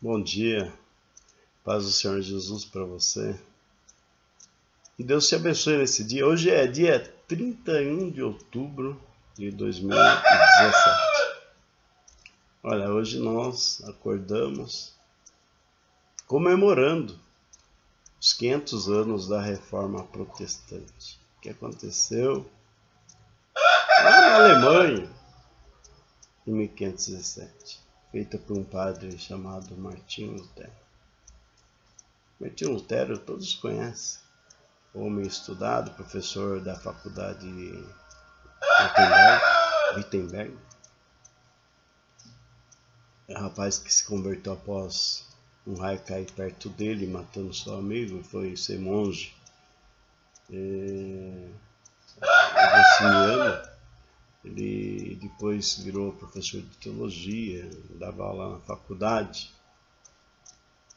Bom dia, paz do Senhor Jesus para você. Que Deus te abençoe nesse dia. Hoje é dia 31 de outubro de 2017. Olha, hoje nós acordamos comemorando os 500 anos da Reforma Protestante, que aconteceu lá na Alemanha em 1517, feita por um padre chamado Martinho Lutero. Martinho Lutero todos conhecem, homem estudado, professor da faculdade de Wittenberg. É um rapaz que se converteu após um raio cair perto dele, matando seu amigo, e foi ser monge. Agostiniano. Ele depois virou professor de teologia, dava aula na faculdade.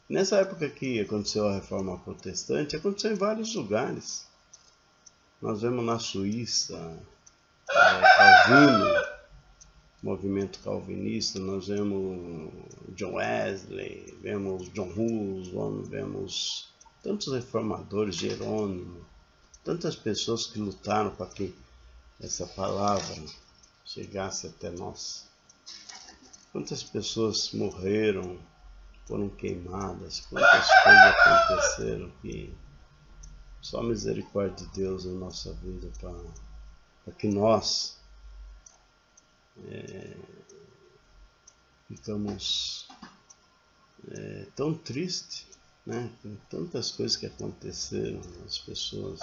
Nessa época que aconteceu a Reforma Protestante, aconteceu em vários lugares. Nós vemos na Suíça, Calvino, movimento calvinista, nós vemos John Wesley, vemos John Hus, vemos tantos reformadores, Jerônimo, tantas pessoas que lutaram para que essa palavra chegasse até nós. Quantas pessoas morreram, foram queimadas, quantas coisas aconteceram que só a misericórdia de Deus na nossa vida para que nós ficamos tão tristes, né? Com tantas coisas que aconteceram, as pessoas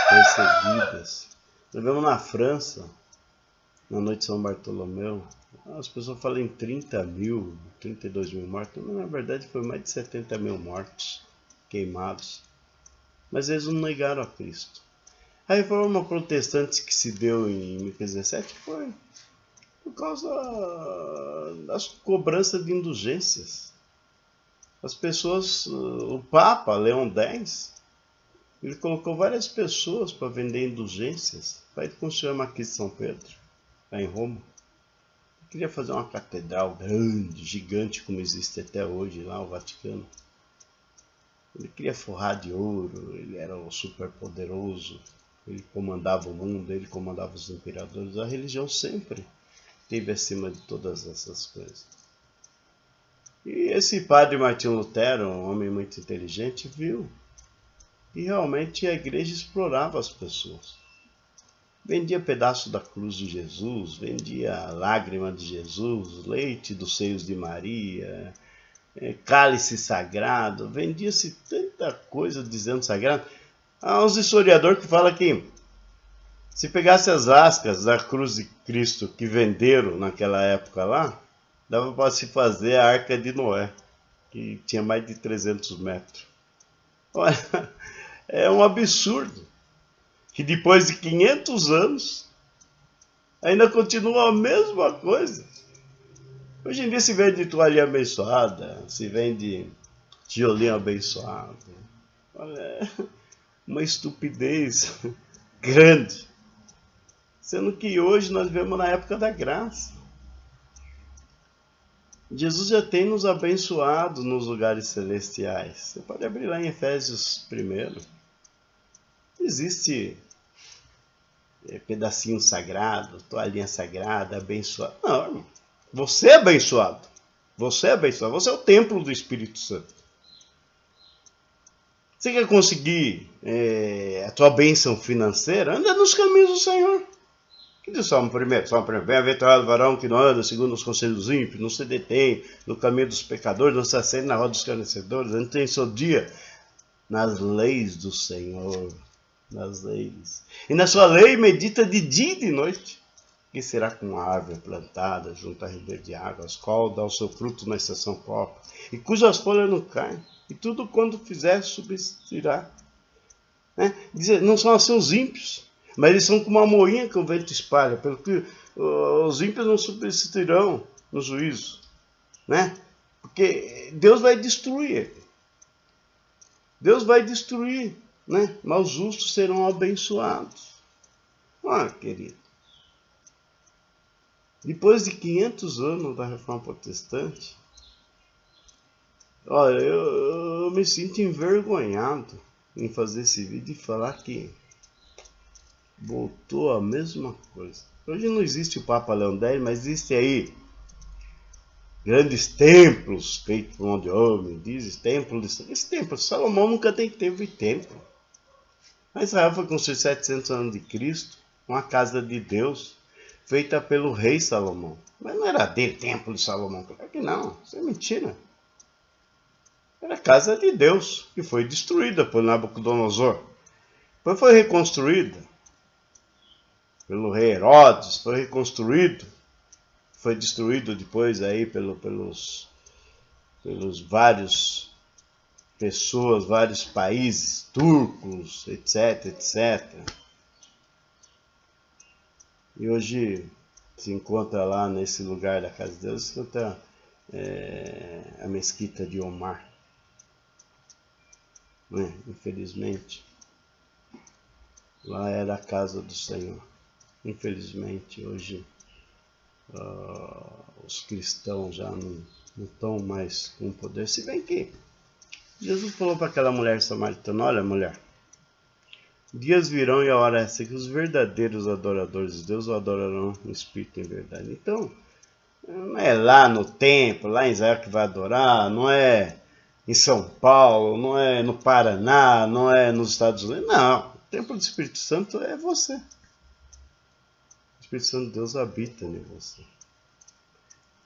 perseguidas. Nós vemos na França, na noite de São Bartolomeu, as pessoas falam em 30 mil, 32 mil mortos, mas na verdade foi mais de 70 mil mortos, queimados. Mas eles não negaram a Cristo. A Reforma Protestante que se deu em 1517 foi por causa das cobranças de indulgências. As pessoas, o Papa Leão X, ele colocou várias pessoas para vender indulgências, para ir construir uma aqui de São Pedro, lá em Roma. Ele queria fazer uma catedral grande, gigante, como existe até hoje lá, o Vaticano. Ele queria forrar de ouro, ele era o super poderoso, ele comandava o mundo, ele comandava os imperadores. A religião sempre esteve acima de todas essas coisas. E esse padre Martinho Lutero, um homem muito inteligente, viu e realmente a igreja explorava as pessoas. Vendia pedaço da cruz de Jesus, vendia a lágrima de Jesus, leite dos seios de Maria, cálice sagrado, vendia-se tanta coisa dizendo sagrado. Há uns historiadores que falam que se pegasse as ascas da cruz de Cristo que venderam naquela época lá, dava para se fazer a Arca de Noé, que tinha mais de 300 metros. Olha, é um absurdo que depois de 500 anos ainda continua a mesma coisa. Hoje em dia se vende toalha abençoada, se vende tijolinho abençoado. Olha, é uma estupidez grande. Sendo que hoje nós vivemos na época da graça. Jesus já tem nos abençoado nos lugares celestiais. Você pode abrir lá em Efésios 1. Existe pedacinho sagrado, toalhinha sagrada, abençoado. Não, irmão. Você é abençoado. Você é abençoado. Você é o templo do Espírito Santo. Você quer conseguir a tua bênção financeira? Anda nos caminhos do Senhor. Que diz Salmo 1? Salmo 1. Bem-aventurado o varão que não anda segundo os conselhos dos ímpios, não se detém no caminho dos pecadores, não se assenta na roda dos escarnecedores, não tem seu dia nas leis do Senhor. Nas leis. E na sua lei medita de dia e de noite. Que será como uma árvore plantada junto a ribeiro de águas, qual dá o seu fruto na estação própria, e cujas folhas não caem, e tudo quando fizer subsistirá. Não são assim os ímpios, mas eles são como uma moinha que o vento espalha, pelo que os ímpios não subsistirão no juízo. Porque Deus vai destruir. Deus vai destruir, mas os justos serão abençoados. Querido. Depois de 500 anos da Reforma Protestante, Olha, eu me sinto envergonhado em fazer esse vídeo e falar que voltou a mesma coisa. Hoje não existe o Papa Leão X, mas existe aí grandes templos feitos por mão de homem, diz templos. Esse templo, Salomão nunca teve templo. Mas Israel foi construído 700 anos de Cristo, uma casa de Deus, feita pelo rei Salomão. Mas não era dele, templo de Salomão. Claro que não, isso é mentira. Era a casa de Deus, que foi destruída por Nabucodonosor. Depois foi reconstruída pelo rei Herodes, foi reconstruído. Foi destruído depois aí pelos vários pessoas, vários países, turcos, etc, etc. E hoje se encontra lá nesse lugar da casa de Deus, se encontra a mesquita de Omar. Infelizmente, lá era a casa do Senhor. Infelizmente, hoje os cristãos já não estão mais com poder. Se bem que Jesus falou para aquela mulher samaritana: olha, mulher, dias virão e a hora é essa que os verdadeiros adoradores de Deus o adorarão no Espírito e em verdade. Então, não é lá no templo, lá em Israel que vai adorar, não é em São Paulo, não é no Paraná, não é nos Estados Unidos. Não, o templo do Espírito Santo é você. O Espírito Santo de Deus habita em você.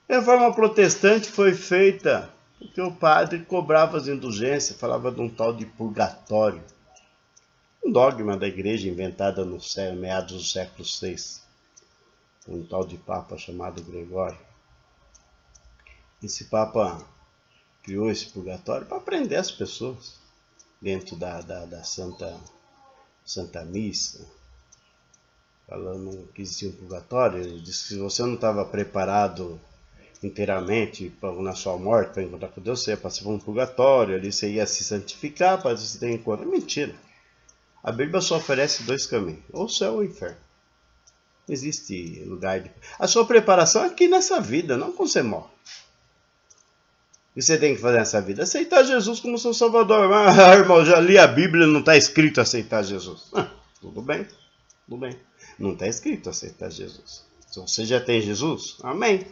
A reforma protestante foi feita porque o padre cobrava as indulgências, falava de um tal de purgatório. Um dogma da igreja inventada no meados do século VI. Um tal de papa chamado Gregório. Esse papa criou esse purgatório para prender as pessoas dentro da Santa Missa, falando que existia um purgatório. Ele disse que se você não estava preparado inteiramente na sua morte para encontrar com Deus, você ia passar por um purgatório, ali você ia se santificar para você ter encontro. É mentira. A Bíblia só oferece dois caminhos, ou o céu ou o inferno. Não existe lugar de... A sua preparação é aqui nessa vida, não quando você morre. O que você tem que fazer nessa vida? Aceitar Jesus como seu Salvador. Ah, irmão, já li a Bíblia, não está escrito aceitar Jesus. Tudo bem, tudo bem. Não está escrito aceitar Jesus. Se você já tem Jesus, amém.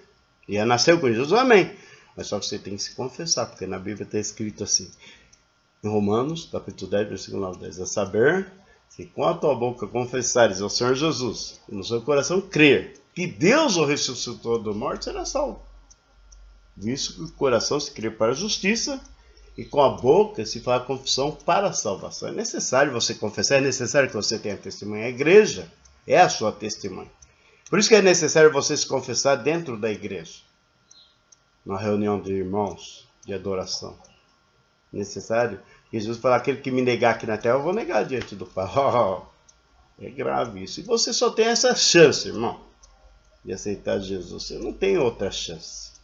E já nasceu com Jesus, amém. Mas só que você tem que se confessar, porque na Bíblia está escrito assim. Em Romanos, capítulo 10, versículo 9, 10. A saber, se com a tua boca confessares ao Senhor Jesus, e no seu coração crer que Deus o ressuscitou do morto, será salvo. Visto que o coração se crê para a justiça e com a boca se faz a confissão para a salvação. É necessário você confessar, é necessário que você tenha testemunha. A igreja é a sua testemunha. Por isso que é necessário você se confessar dentro da igreja, na reunião de irmãos de adoração. É necessário. Jesus fala: aquele que me negar aqui na terra, eu vou negar diante do Pai. É grave isso. E você só tem essa chance, irmão, de aceitar Jesus. Você não tem outra chance.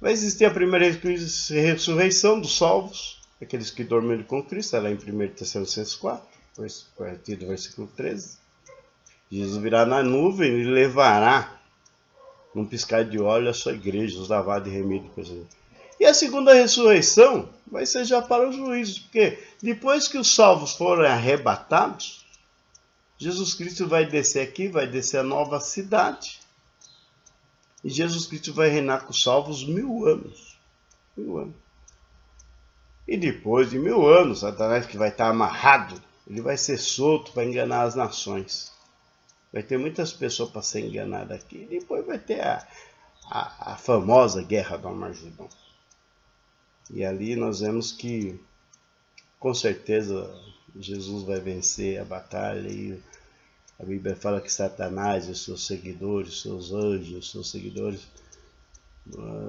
Vai existir a primeira ressurreição dos salvos, aqueles que dormiram com Cristo, lá em 1 Tessalonicenses 4, a partir do versículo 13. Jesus virá na nuvem e levará, num piscar de olho, a sua igreja, os lavados e remidos. E a segunda ressurreição vai ser já para o juízo, porque depois que os salvos forem arrebatados, Jesus Cristo vai descer aqui, vai descer a nova cidade. E Jesus Cristo vai reinar com os salvos 1000 anos. 1000 anos. E depois de 1000 anos, Satanás, que vai estar amarrado, ele vai ser solto para enganar as nações. Vai ter muitas pessoas para ser enganadas aqui. E depois vai ter a famosa Guerra do Armagedon. E ali nós vemos que, com certeza, Jesus vai vencer a batalha. E a Bíblia fala que Satanás e os seus seguidores, os seus anjos, os seus seguidores,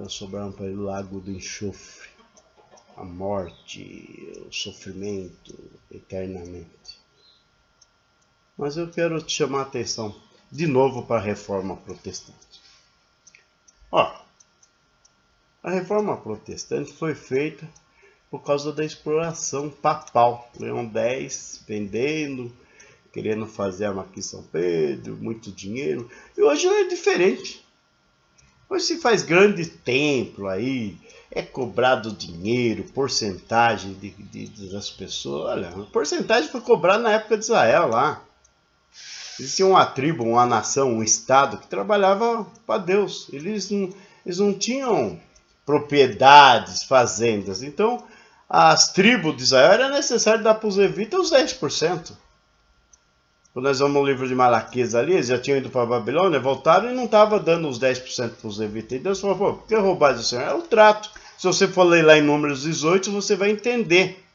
sobraram para ele o lago do enxofre, a morte, o sofrimento eternamente. Mas eu quero te chamar a atenção de novo para a Reforma Protestante. A Reforma Protestante foi feita por causa da exploração papal. Leão X vendendo, querendo fazer aqui em São Pedro, muito dinheiro. E hoje é diferente. Hoje se faz grande templo aí, é cobrado dinheiro, porcentagem das pessoas. Olha, a porcentagem foi cobrada na época de Israel lá. Existia uma tribo, uma nação, um estado que trabalhava para Deus. Eles não tinham propriedades, fazendas. Então, as tribos de Israel era necessário dar para os levitas os 10%. Quando nós vamos no livro de Malaquias ali, eles já tinham ido para a Babilônia, voltaram e não estavam dando os 10% para os levitas. E Deus falou, pô, por que roubar do Senhor? É o trato. Se você for ler lá em Números 18, você vai entender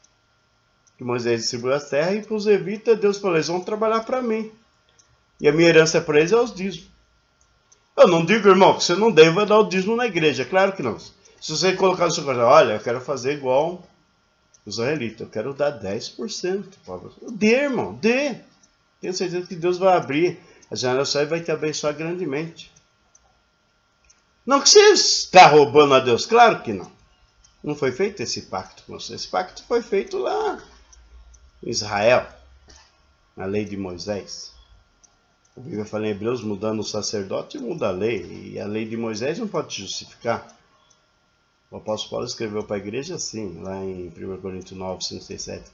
que Moisés distribuiu a terra e para os levitas, Deus falou, eles vão trabalhar para mim. E a minha herança para eles é os dízimos. Eu não digo, irmão, que você não deva dar o dízimo na igreja. Claro que não. Se você colocar no seu coração, olha, eu quero fazer igual os israelitas, eu quero dar 10%. Dê, irmão, dê. Tenho certeza que Deus vai abrir a janela do céu e vai te abençoar grandemente. Não que você está roubando a Deus, claro que não. Não foi feito esse pacto com você. Esse pacto foi feito lá em Israel, na lei de Moisés. A Bíblia fala em Hebreus, mudando o sacerdote, muda a lei. E a lei de Moisés não pode te justificar. O apóstolo Paulo escreveu para a igreja assim, lá em 1 Coríntios 9, 5, 6, 7.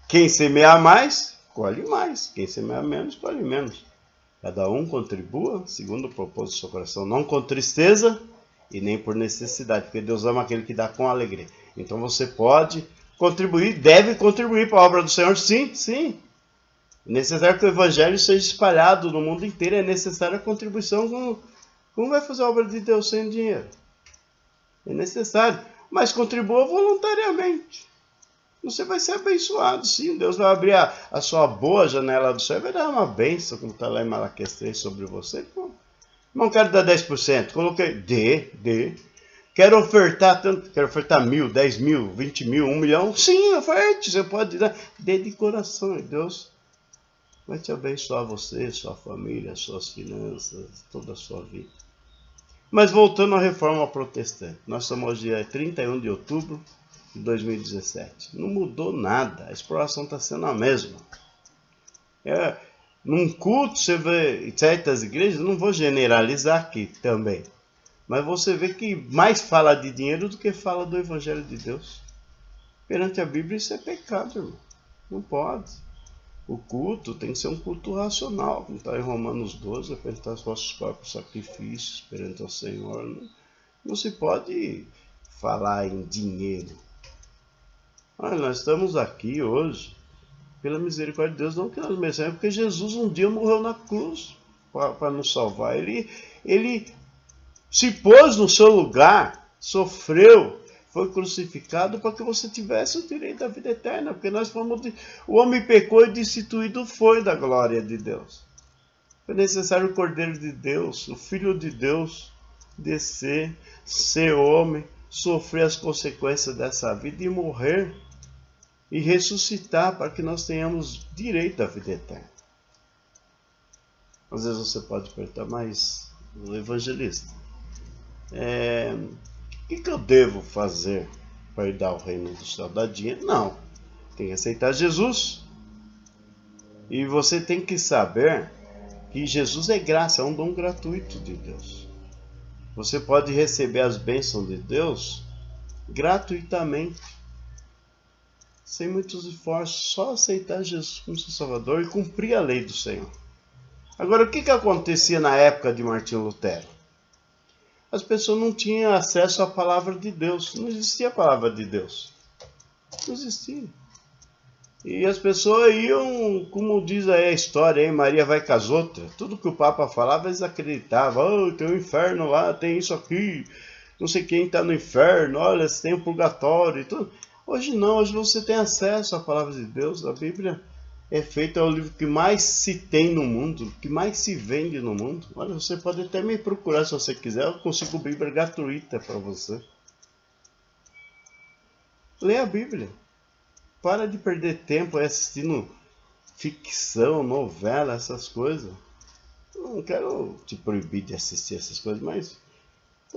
Quem semear mais, colhe mais. Quem semear menos, colhe menos. Cada um contribua segundo o propósito do seu coração, não com tristeza e nem por necessidade, porque Deus ama aquele que dá com alegria. Então você pode contribuir, deve contribuir para a obra do Senhor, sim, sim. É necessário que o evangelho seja espalhado no mundo inteiro, é necessária a contribuição. Como vai fazer a obra de Deus sem dinheiro? É necessário, mas contribua voluntariamente. Você vai ser abençoado, sim. Deus vai abrir a sua boa janela do céu e vai dar uma bênção, como está lá em Malaquias 3 sobre você. Pô, não quero dar 10%. Coloquei, dê. Quero ofertar tanto, quero ofertar 1.000, 10 mil, 20 mil, 1 milhão. Sim, oferte, você pode dar. Dê de coração, e Deus vai te abençoar você, sua família, suas finanças, toda a sua vida. Mas voltando à reforma protestante, nós estamos hoje dia 31 de outubro de 2017. Não mudou nada, a exploração está sendo a mesma. Num culto você vê em certas igrejas, não vou generalizar aqui também, mas você vê que mais fala de dinheiro do que fala do Evangelho de Deus. Perante a Bíblia isso é pecado, irmão. Não pode. O culto tem que ser um culto racional, como está em Romanos 12, apresentar os vossos próprios sacrifícios perante o Senhor. Não se pode falar em dinheiro. Olha, nós estamos aqui hoje, pela misericórdia de Deus, não que nós merecemos, porque Jesus um dia morreu na cruz para nos salvar. Ele se pôs no seu lugar, sofreu, foi crucificado para que você tivesse o direito da vida eterna, porque nós fomos, o homem pecou e destituído foi da glória de Deus. Foi necessário o Cordeiro de Deus, o Filho de Deus, descer, ser homem, sofrer as consequências dessa vida e morrer e ressuscitar para que nós tenhamos direito à vida eterna. Às vezes você pode perguntar, mas o evangelista, o que eu devo fazer para herdar o reino do céu? Dar dinheiro? Não. Tem que aceitar Jesus. E você tem que saber que Jesus é graça, é um dom gratuito de Deus. Você pode receber as bênçãos de Deus gratuitamente, sem muitos esforços, só aceitar Jesus como seu Salvador e cumprir a lei do Senhor. Agora, o que acontecia na época de Martinho Lutero? As pessoas não tinham acesso à palavra de Deus. Não existia a palavra de Deus. Não existia. E as pessoas iam, como diz aí a história, hein? Maria vai com as outras. Tudo que o Papa falava, eles acreditavam. Oh, tem um inferno lá, tem isso aqui. Não sei quem está no inferno. Olha, tem o purgatório e tudo. Hoje não, hoje você tem acesso à palavra de Deus. A Bíblia é feita, é o livro que mais se tem no mundo, que mais se vende no mundo. Olha, você pode até me procurar se você quiser, eu consigo Bíblia gratuita para você. Lê a Bíblia. Para de perder tempo assistindo ficção, novela, essas coisas. Eu não quero te proibir de assistir essas coisas, mas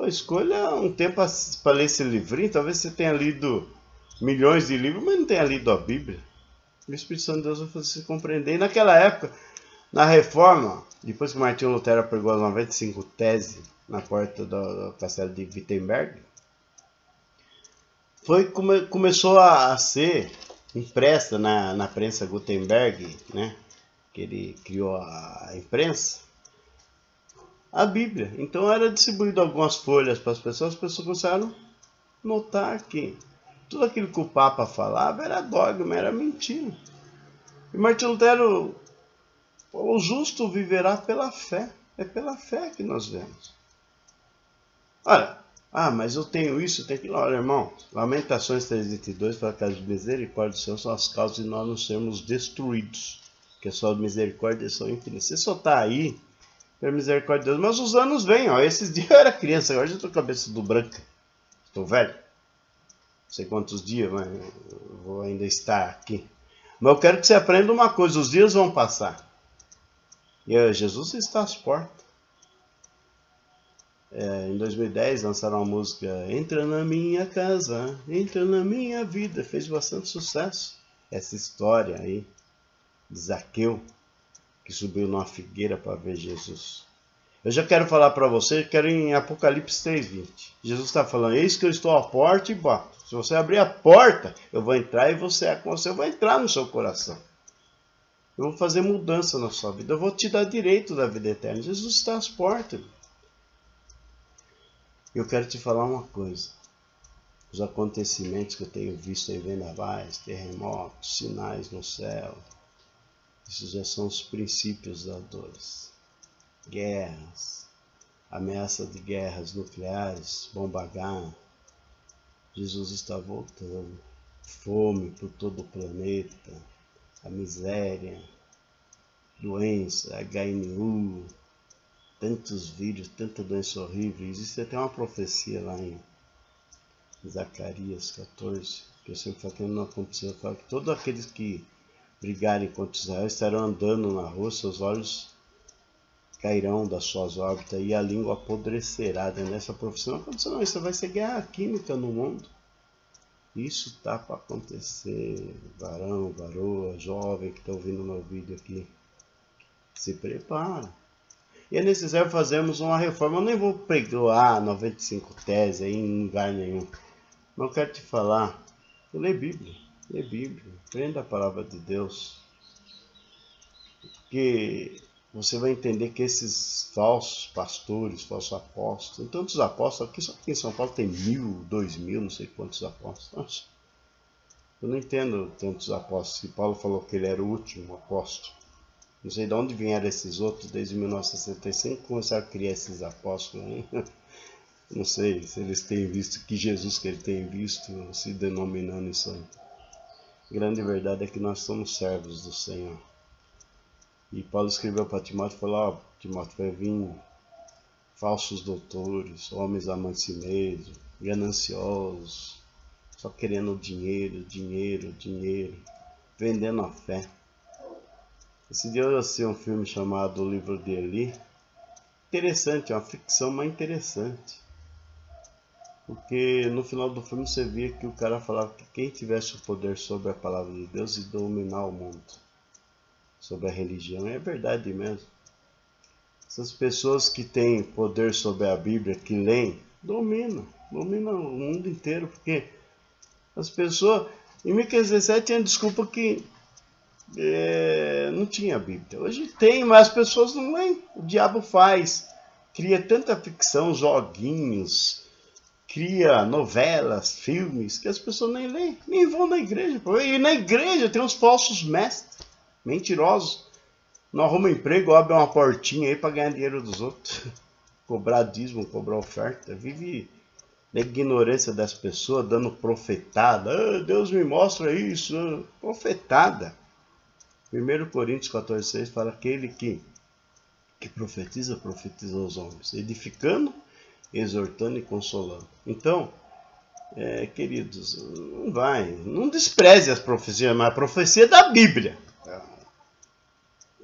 escolha um tempo para ler esse livrinho. Talvez você tenha lido milhões de livros, mas não tenha lido a Bíblia. O Espírito Santo de Deus vai fazer você compreender. E naquela época, Na Reforma, depois que Martinho Lutero pregou as 95 teses na porta do castelo de Wittenberg, começou a ser impressa na prensa Gutenberg, né, que ele criou a imprensa, a Bíblia. Então era distribuído algumas folhas para as pessoas começaram a notar que tudo aquilo que o Papa falava era dogma, era mentira. E Martinho Lutero, o justo viverá pela fé. É pela fé que nós vemos. Olha, mas eu tenho isso, tenho aquilo. Olha, irmão, Lamentações 3:22 fala que as misericórdias do Senhor são as causas de nós não sermos destruídos. Porque só misericórdias são infinitas. Você só está aí pela misericórdia de Deus, mas os anos vêm. Ó. Esses dias eu era criança, agora já estou com a cabeça do branca. Estou velho. Não sei quantos dias, mas eu vou ainda estar aqui. Mas eu quero que você aprenda uma coisa, os dias vão passar. E Jesus está às portas. Em 2010 lançaram a música Entra na minha casa, entra na minha vida. Fez bastante sucesso essa história aí de Zaqueu, que subiu numa figueira para ver Jesus. Eu já quero falar para você, quero em Apocalipse 3:20. Jesus está falando, eis que eu estou à porta e bato. Se você abrir a porta, eu vou entrar e eu vou entrar no seu coração. Eu vou fazer mudança na sua vida. Eu vou te dar direito da vida eterna. Jesus está às portas. Eu quero te falar uma coisa. Os acontecimentos que eu tenho visto aí, vendavais, terremotos, sinais no céu, isso já são os princípios das dores. Guerras, ameaça de guerras nucleares, bomba H. Jesus está voltando. Fome por todo o planeta, a miséria, doença, HNU, tantos vírus, tanta doença horrível. Existe até uma profecia lá em Zacarias 14, que eu sempre falo que não aconteceu. Eu falo que todos aqueles que brigarem contra Israel estarão andando na rua, seus olhos cairão das suas órbitas e a língua apodrecerá. Nessa profecia não aconteceu, não. Isso vai ser guerra química no mundo. Isso está para acontecer. Varão, varoa, jovem que está ouvindo meu vídeo aqui, se prepara. E é necessário fazermos uma reforma. Eu nem vou pregar 95 teses aí em lugar nenhum. Mas eu quero te falar, lê Bíblia, aprenda a palavra de Deus. Porque você vai entender que esses falsos pastores, falsos apóstolos, tem tantos apóstolos, aqui só aqui em São Paulo tem 1.000, 2.000, não sei quantos apóstolos. Nossa, eu não entendo tantos apóstolos. E Paulo falou que ele era o último apóstolo. Não sei de onde vieram esses outros, desde 1965 começaram a criar esses apóstolos. Não sei se eles têm visto que Jesus que ele tem visto, se denominando isso aí. A grande verdade é que nós somos servos do Senhor. E Paulo escreveu para Timóteo e falou, Timóteo, vai vir falsos doutores, homens amantes de si mesmo, gananciosos, só querendo dinheiro, vendendo a fé. Esse dia eu assisti um filme chamado O Livro de Eli. Interessante, é uma ficção, mas interessante. Porque no final do filme você via que o cara falava que quem tivesse o poder sobre a palavra de Deus ia dominar o mundo. Sobre a religião, é verdade mesmo. Essas pessoas que têm poder sobre a Bíblia, que leem, dominam o mundo inteiro. Porque as pessoas, em 1517 tinha desculpa que não tinha Bíblia. Hoje tem, mas as pessoas não leem. O diabo cria tanta ficção, joguinhos, cria novelas, filmes, que as pessoas nem leem, nem vão na igreja. E na igreja tem uns falsos mestres, mentirosos. Não arruma emprego, abre uma portinha aí para ganhar dinheiro dos outros. Cobrar dízimo, cobrar oferta. Vive na ignorância das pessoas, dando profetada. Deus me mostra isso. Profetada. 1 Coríntios 14:6 fala aquele que profetiza aos homens, edificando, exortando e consolando. Então, queridos, não despreze as profecias, mas a profecia é da Bíblia.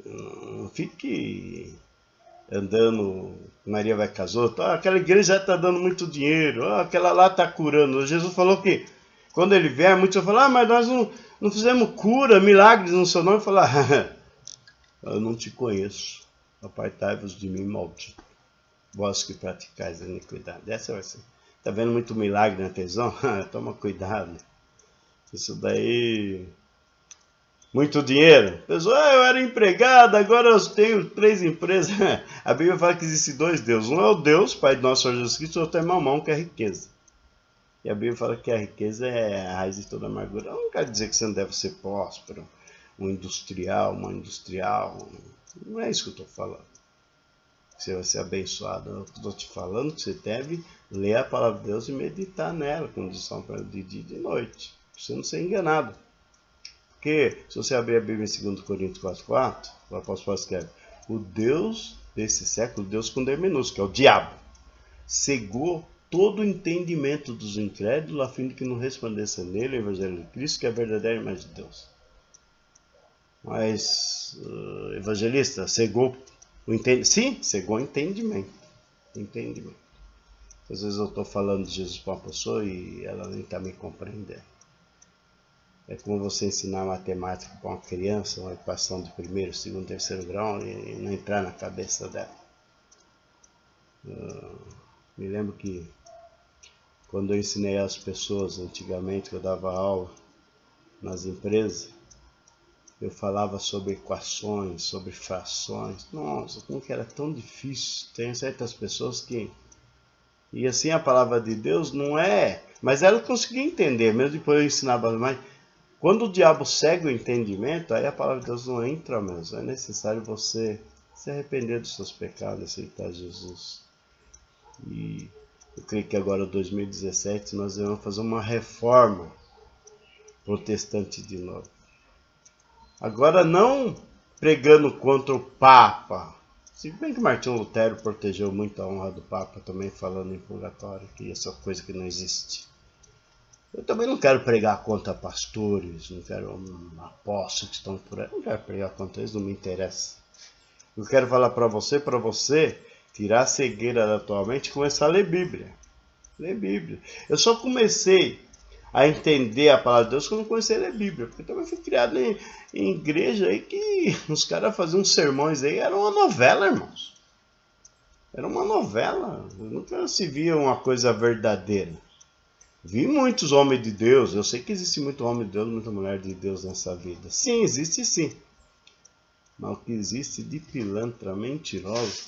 Não fique andando, Maria vai casar, aquela igreja já está dando muito dinheiro, aquela lá está curando. Jesus falou que quando ele vier, muitos vão falar, mas nós não fizemos cura, milagres no seu nome. Falar, Eu não te conheço. Apartai-vos de mim, maldito. Vós que praticais a iniquidade. Essa vai ser. Tá vendo muito milagre na televisão? Toma cuidado. Isso daí... Muito dinheiro. Pessoal, eu era empregado, agora eu tenho 3 empresas. A Bíblia fala que existem 2 deuses. Um é o Deus, Pai do nosso Senhor Jesus Cristo, e o outro é Mamão, que é a riqueza. E a Bíblia fala que a riqueza é a raiz de toda amargura. Eu não quero dizer que você não deve ser próspero, um industrial, uma industrial. Não é isso que eu estou falando. Você vai ser abençoado. Eu estou te falando que você deve ler a palavra de Deus e meditar nela, como diz São Paulo, de dia e de noite. Para você não ser enganado. Porque, se você abrir a Bíblia em 2 Coríntios 4,4, o apóstolo Paulo escreve: o Deus desse século, Deus com D minúsculo, que é o diabo, cegou todo o entendimento dos incrédulos, a fim de que não resplandeça nele o Evangelho de Cristo, que é a verdadeira imagem de Deus. Mas, evangelista, cegou o entendimento? Sim, cegou o entendimento. Às vezes eu estou falando de Jesus para uma pessoa e ela nem está me compreendendo. É como você ensinar matemática para uma criança, uma equação de primeiro, segundo, terceiro grau e não entrar na cabeça dela. Me lembro que quando eu ensinei às pessoas antigamente, que eu dava aula nas empresas, eu falava sobre equações, sobre frações. Nossa, como que era tão difícil. Tem certas pessoas que... E assim a palavra de Deus não é... Mas ela conseguia entender, mesmo depois eu ensinava mais. Quando o diabo cega o entendimento, aí a palavra de Deus não entra mesmo. É necessário você se arrepender dos seus pecados, aceitar Jesus. E eu creio que agora, em 2017, nós vamos fazer uma reforma protestante de novo. Agora não pregando contra o Papa. Se bem que Martinho Lutero protegeu muito a honra do Papa, também falando em purgatório, que essa coisa que não existe. Eu também não quero pregar contra pastores, não quero apóstolos que estão por aí, não quero pregar contra eles, não me interessa. Eu quero falar para você tirar a cegueira da tua mente e começar a ler Bíblia. Ler Bíblia. Eu só comecei a entender a palavra de Deus quando eu comecei a ler Bíblia, porque eu também fui criado em igreja aí que os caras faziam sermões aí, era uma novela, irmãos. Era uma novela, nunca se via uma coisa verdadeira. Vi muitos homens de Deus, eu sei que existe muito homem de Deus, muita mulher de Deus nessa vida. Sim, existe sim. Mas o que existe de pilantra, mentiroso,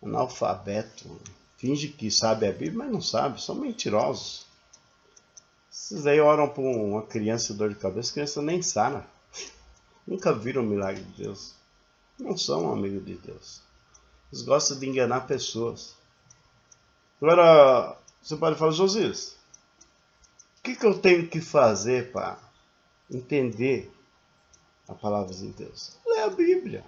analfabeto, finge que sabe a Bíblia, mas não sabe, são mentirosos. Esses aí oram por uma criança dor de cabeça, a criança nem sara. Nunca viram o milagre de Deus. Não são amigos de Deus. Eles gostam de enganar pessoas. Agora, você pode falar, Josias, o que eu tenho que fazer para entender a palavra de Deus? Lê a Bíblia.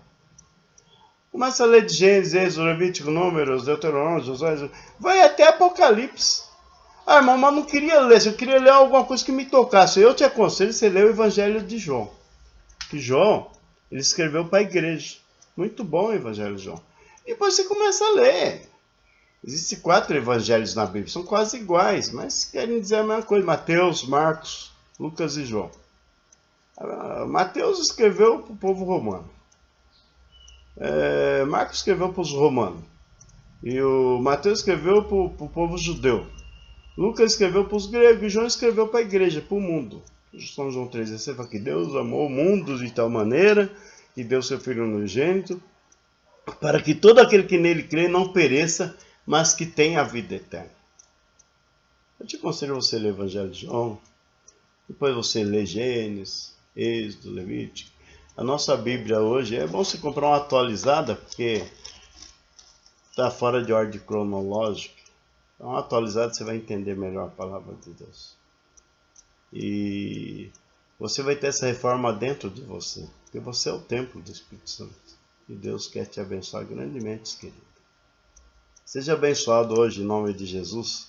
Começa a ler de Gênesis, Êxodo, Levítico, Números, Deuteronômio, Josué, vai até Apocalipse. Ah, irmão, mas não queria ler, eu queria ler alguma coisa que me tocasse. Eu te aconselho você ler o Evangelho de João. Que João, ele escreveu para a igreja. Muito bom o Evangelho de João. Depois você começa a ler. Existem 4 evangelhos na Bíblia, são quase iguais, mas querem dizer a mesma coisa. Mateus, Marcos, Lucas e João. Mateus escreveu para o povo romano. Marcos escreveu para os romanos. E o Mateus escreveu para o povo judeu. Lucas escreveu para os gregos e João escreveu para a igreja, para o mundo. São João 3,16 fala que Deus amou o mundo de tal maneira que deu seu Filho unigênito, para que todo aquele que nele crê não pereça, mas que tenha a vida eterna. Eu te aconselho você ler o Evangelho de João, depois você lê Gênesis, Êxodo, Levítico. A nossa Bíblia hoje, é bom você comprar uma atualizada, porque está fora de ordem cronológica. Então, uma atualizada você vai entender melhor a palavra de Deus. E você vai ter essa reforma dentro de você, porque você é o templo do Espírito Santo. E Deus quer te abençoar grandemente, querido. Seja abençoado hoje em nome de Jesus.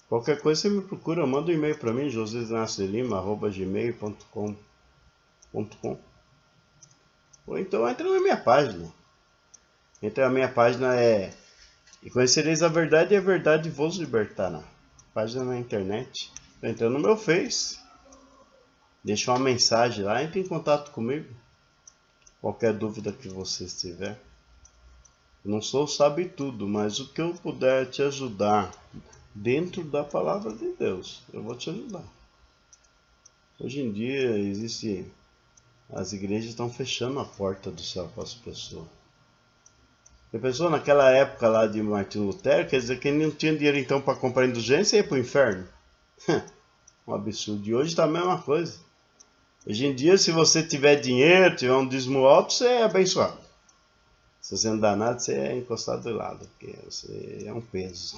Qualquer coisa você me procura, manda um e-mail para mim, josesnascelima@gmail.com. Ou então entra na minha página. Entra na minha página E conhecereis a verdade e a verdade vos libertará. Página na internet. Entra no meu Face. Deixa uma mensagem lá, entra em contato comigo. Qualquer dúvida que você tiver. Eu não sou sabe tudo, mas o que eu puder te ajudar dentro da palavra de Deus, eu vou te ajudar. Hoje em dia as igrejas estão fechando a porta do céu para as pessoas. A pessoa naquela época lá de Martinho Lutero, quer dizer que ele não tinha dinheiro então para comprar indulgência e ir para o inferno. Um absurdo. E hoje está a mesma coisa. Hoje em dia, se você tiver dinheiro, tiver um dízimo alto, você é abençoado. Se você não dá nada, você é encostado do lado, porque você é um peso.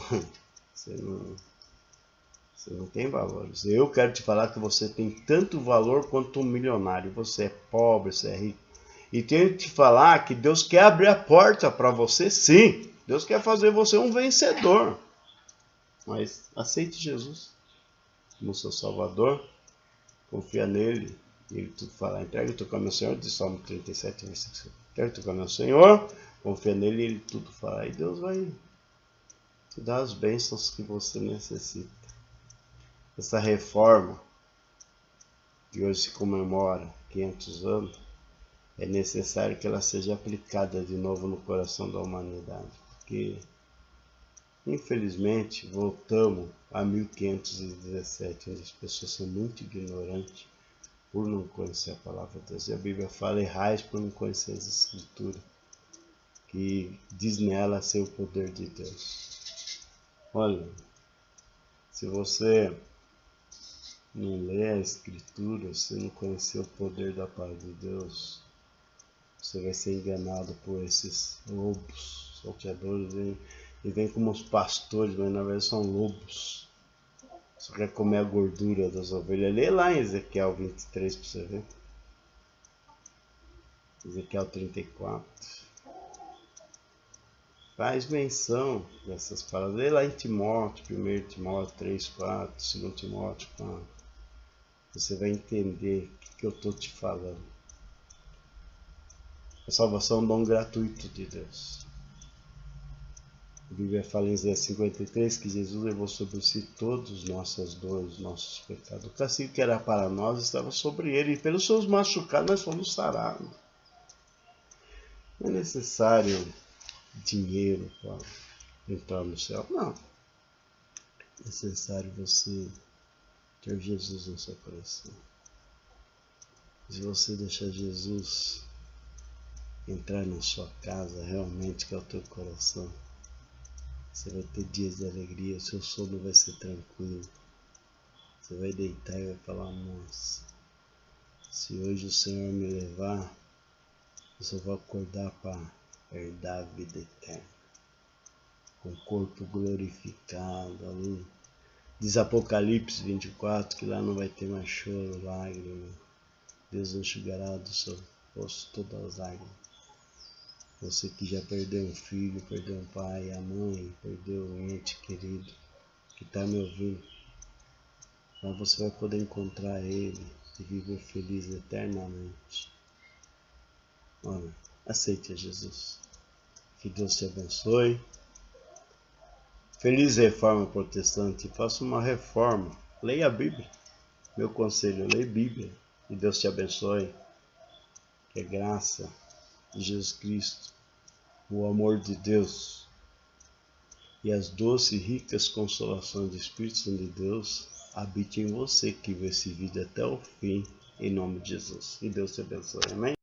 Você não tem valores. Eu quero te falar que você tem tanto valor quanto um milionário. Você é pobre, você é rico. E tenho que te falar que Deus quer abrir a porta para você, sim. Deus quer fazer você um vencedor. Mas aceite Jesus como seu Salvador. Confia nele. E ele tudo fala. Entrega o teu caminho ao Senhor. De Salmo 37, versículo 5. Entrega o teu caminho ao Senhor. Confia nele e ele tudo fala. E Deus vai te dar as bênçãos que você necessita. Essa reforma que hoje se comemora 500 anos, é necessário que ela seja aplicada de novo no coração da humanidade, porque infelizmente voltamos a 1517, onde as pessoas são muito ignorantes por não conhecer a palavra de Deus. E a Bíblia fala: errais por não conhecer as Escrituras, que diz nela ser o poder de Deus. Olha, se você não lê a Escritura, se não conhecer o poder da palavra de Deus, você vai ser enganado por esses lobos salteadores. E vem como os pastores, mas na verdade são lobos. Só quer comer a gordura das ovelhas. Lê lá em Ezequiel 23 para você ver. Ezequiel 34. Faz menção dessas palavras. Lê lá em Timóteo, 1 Timóteo 3, 4, 2 Timóteo 4. Você vai entender o que eu estou te falando. A salvação é um dom gratuito de Deus. A Bíblia fala em Isaías 53 que Jesus levou sobre si todas as nossas dores, nossos pecados. O castigo que era para nós estava sobre ele, e pelos seus machucados nós fomos sarados. Não é necessário dinheiro para entrar no céu, não. É necessário você ter Jesus no seu coração. Se você deixar Jesus entrar na sua casa, realmente, que é o teu coração, você vai ter dias de alegria, seu sono vai ser tranquilo. Você vai deitar e vai falar: nossa, se hoje o Senhor me levar, eu só vou acordar para herdar a vida eterna, com o corpo glorificado ali. Diz Apocalipse 24 que lá não vai ter mais choro, lágrima. Deus enxugará do seu rosto todas as lágrimas. Você que já perdeu um filho, perdeu um pai, a mãe, perdeu um ente querido que está me ouvindo, mas você vai poder encontrar ele e viver feliz eternamente. Olha, aceite a Jesus. Que Deus te abençoe. Feliz Reforma Protestante. Faça uma reforma. Leia a Bíblia. Meu conselho: leia a Bíblia. Que Deus te abençoe. Que a graça de Jesus Cristo, o amor de Deus e as doces e ricas consolações do Espírito Santo de Deus habite em você que vê esse vídeo até o fim, em nome de Jesus. Que Deus te abençoe. Amém?